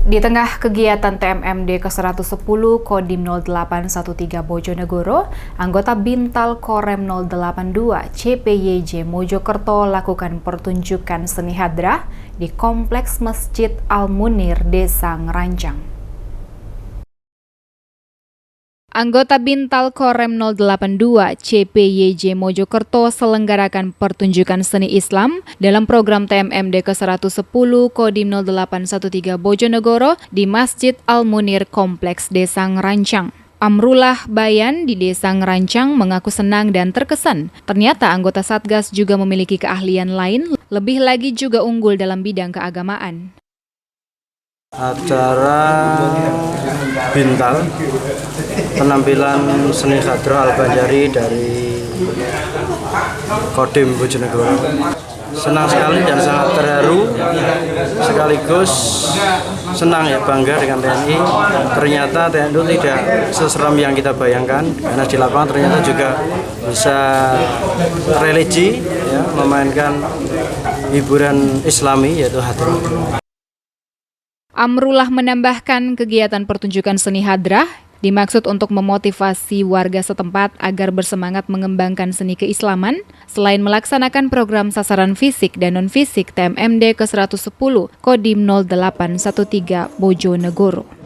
Di tengah kegiatan TMMD ke-110 Kodim 0813 Bojonegoro, anggota Bintal Korem 082 CPYJ Mojokerto lakukan pertunjukan seni hadrah di Kompleks Masjid Al-Munir, Desa Ngerancang. Anggota Bintal Korem 082 CPYJ Mojokerto selenggarakan pertunjukan seni Islam dalam program TMMD ke-110 Kodim 0813 Bojonegoro di Masjid Al-Munir Kompleks Desa Ngerancang. Amrullah Bayan di Desa Ngerancang mengaku senang dan terkesan. Ternyata anggota Satgas juga memiliki keahlian lain, lebih lagi juga unggul dalam bidang keagamaan. Acara Bintal, penampilan seni hadrah Al-Banjari dari Kodim Bojonegoro. Senang sekali dan sangat terharu, sekaligus senang ya, bangga dengan TNI. Ternyata TNI itu tidak seseram yang kita bayangkan, karena di lapangan ternyata juga bisa religi, ya, memainkan hiburan Islami yaitu hadrah. Amrullah menambahkan kegiatan pertunjukan seni hadrah dimaksud untuk memotivasi warga setempat agar bersemangat mengembangkan seni keislaman selain melaksanakan program sasaran fisik dan non-fisik TMMD ke-110 Kodim 0813 Bojonegoro.